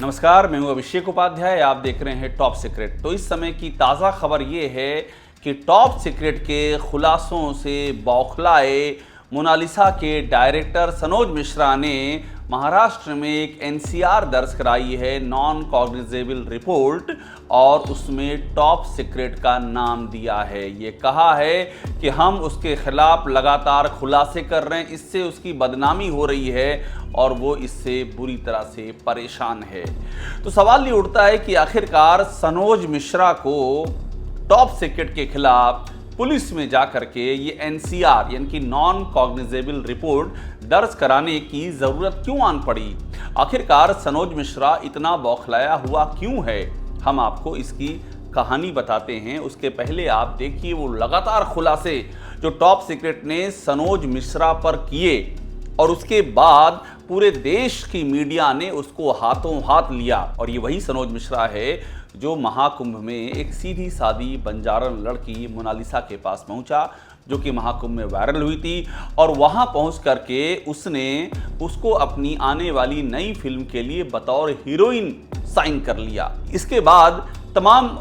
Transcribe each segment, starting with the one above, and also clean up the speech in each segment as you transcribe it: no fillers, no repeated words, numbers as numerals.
नमस्कार, मैं हूं अभिषेक उपाध्याय। आप देख रहे हैं टॉप सीक्रेट। तो इस समय की ताज़ा खबर ये है कि टॉप सीक्रेट के खुलासों से बौखलाए मोनालिसा के डायरेक्टर सनोज मिश्रा ने महाराष्ट्र में एक एनसीआर दर्ज कराई है, नॉन कॉग्निजेबल रिपोर्ट, और उसमें टॉप सीक्रेट का नाम दिया है। ये कहा है कि हम उसके खिलाफ लगातार खुलासे कर रहे हैं, इससे उसकी बदनामी हो रही है और वो इससे बुरी तरह से परेशान है। तो सवाल ये उठता है कि आखिरकार सनोज मिश्रा को टॉप सीक्रेट के खिलाफ पुलिस में जाकर के ये एनसीआर यानी कि नॉन कॉग्निजेबल रिपोर्ट दर्ज कराने की जरूरत क्यों आन पड़ी? आखिरकार सनोज मिश्रा इतना बौखलाया हुआ क्यों है? हम आपको इसकी कहानी बताते हैं। उसके पहले आप देखिए वो लगातार खुलासे जो टॉप सीक्रेट ने सनोज मिश्रा पर किए और उसके बाद पूरे देश की मीडिया ने उसको हाथों हाथ लिया। और ये वही सनोज मिश्रा है जो महाकुंभ में एक सीधी सादी बंजारन लड़की मोनालिसा के पास पहुंचा, जो कि महाकुंभ में वायरल हुई थी, और वहां पहुंच करके उसने उसको अपनी आने वाली नई फिल्म के लिए बतौर हीरोइन साइन कर लिया। इसके बाद तमाम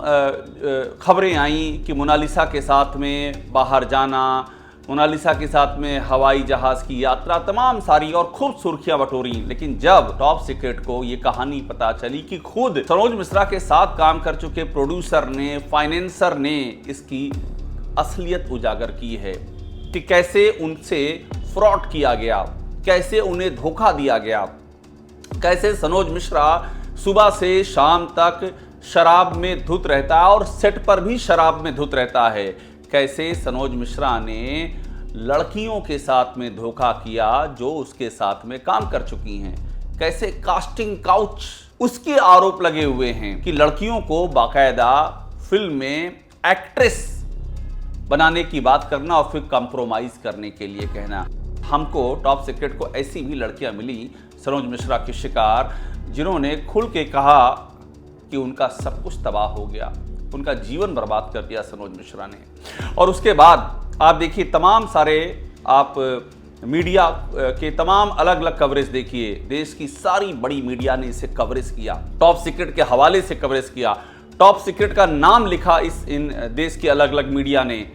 खबरें आईं कि मोनालिसा के साथ में बाहर जाना, मोनालिसा के साथ में हवाई जहाज की यात्रा, तमाम सारी और खूब सुर्खियां बटोरी। लेकिन जब टॉप सीक्रेट को ये कहानी पता चली कि खुद सनोज मिश्रा के साथ काम कर चुके प्रोड्यूसर ने, फाइनेंसर ने इसकी असलियत उजागर की है कि कैसे उनसे फ्रॉड किया गया, कैसे उन्हें धोखा दिया गया, कैसे सनोज मिश्रा सुबह से शाम तक शराब में धुत रहता है और सेट पर भी शराब में धुत रहता है, कैसे सनोज मिश्रा ने लड़कियों के साथ में धोखा किया जो उसके साथ में काम कर चुकी हैं, कैसे कास्टिंग काउच उसके आरोप लगे हुए हैं कि लड़कियों को बाकायदा फिल्म में एक्ट्रेस बनाने की बात करना और फिर कंप्रोमाइज करने के लिए कहना। हमको टॉप सीक्रेट को ऐसी भी लड़कियां मिली सनोज मिश्रा की शिकार, जिन्होंने खुल के कहा कि उनका सब कुछ तबाह हो गया, उनका जीवन बर्बाद कर दिया सनोज मिश्रा ने। और उसके बाद आप देखिए तमाम सारे आप मीडिया के तमाम अलग अलग कवरेज देखिए, देश की सारी बड़ी मीडिया ने इसे कवरेज किया, टॉप सीक्रेट के हवाले से कवरेज किया, टॉप सीक्रेट का नाम लिखा इन देश की अलग अलग मीडिया ने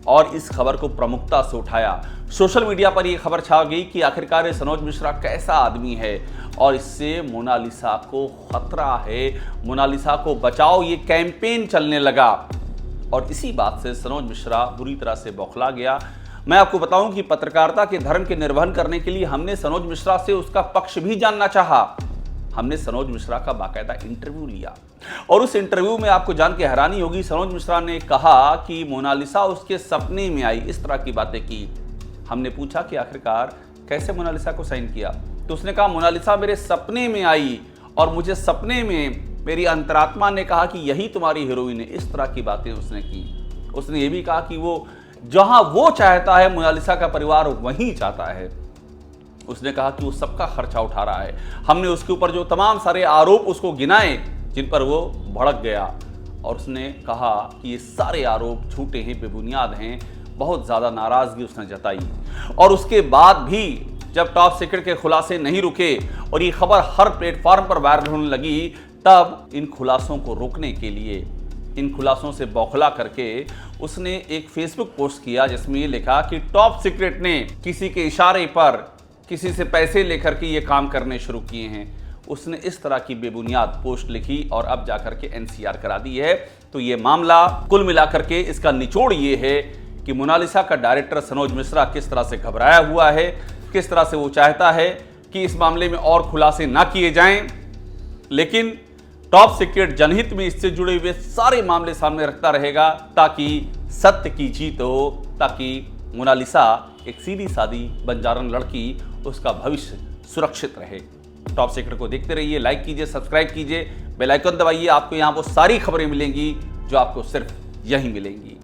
और इस खबर को प्रमुखता से उठाया। सोशल मीडिया पर यह खबर छा गई कि आखिरकार सनोज मिश्रा कैसा आदमी है और इससे मोनालिसा को खतरा है, मोनालिसा को बचाओ, ये कैंपेन चलने लगा। और इसी बात से सनोज मिश्रा बुरी तरह से बौखला गया। मैं आपको बताऊं कि पत्रकारिता के धर्म के निर्वहन करने के लिए हमने सनोज मिश्रा से उसका पक्ष भी जानना चाहा। हमने सनोज मिश्रा का बाकायदा इंटरव्यू लिया और उस इंटरव्यू में आपको जान के हैरानी होगी, सनोज मिश्रा ने कहा कि मोनालिसा उसके सपने में आई, इस तरह की बातें की। हमने पूछा कि आखिरकार कैसे मोनालिसा को साइन किया, तो उसने कहा मोनालिसा मेरे सपने में आई और मुझे सपने में मेरी अंतरात्मा ने कहा कि यही तुम्हारी हीरोइन है। इस तरह की बातें उसने की। उसने ये भी कहा कि वो जहां वो चाहता है मोनालिसा का परिवार वहीं चाहता है। उसने कहा कि वो सबका खर्चा उठा रहा है। हमने उसके ऊपर जो तमाम सारे आरोप उसको गिनाए जिन पर वो भड़क गया और उसने कहा कि ये सारे आरोप झूठे हैं, बेबुनियाद हैं। बहुत ज़्यादा नाराज़गी उसने जताई। और उसके बाद भी जब टॉप सीक्रेट के खुलासे नहीं रुके और ये खबर हर प्लेटफॉर्म पर वायरल होने लगी, तब इन खुलासों को रोकने के लिए, इन खुलासों से बौखला करके उसने एक फेसबुक पोस्ट किया जिसमें ये लिखा कि टॉप सीक्रेट ने किसी के इशारे पर किसी से पैसे लेकर के ये काम करने शुरू किए हैं। उसने इस तरह की बेबुनियाद पोस्ट लिखी और अब जाकर के एनसीआर करा दी है। तो ये मामला कुल मिलाकर के इसका निचोड़ ये है कि मोनालिसा का डायरेक्टर सनोज मिश्रा किस तरह से घबराया हुआ है, किस तरह से वो चाहता है कि इस मामले में और खुलासे ना किए जाएं, लेकिन टॉप सीक्रेट जनहित में इससे जुड़े हुए सारे मामले सामने रखता रहेगा ताकि सत्य की जीत हो, ताकि मोनालिसा एक सीधी सादी बंजारन लड़की, उसका भविष्य सुरक्षित रहे। टॉप सीक्रेट को देखते रहिए, लाइक कीजिए, सब्सक्राइब कीजिए, बेल आइकन दबाइए। आपको यहाँ वो सारी खबरें मिलेंगी जो आपको सिर्फ यहीं मिलेंगी।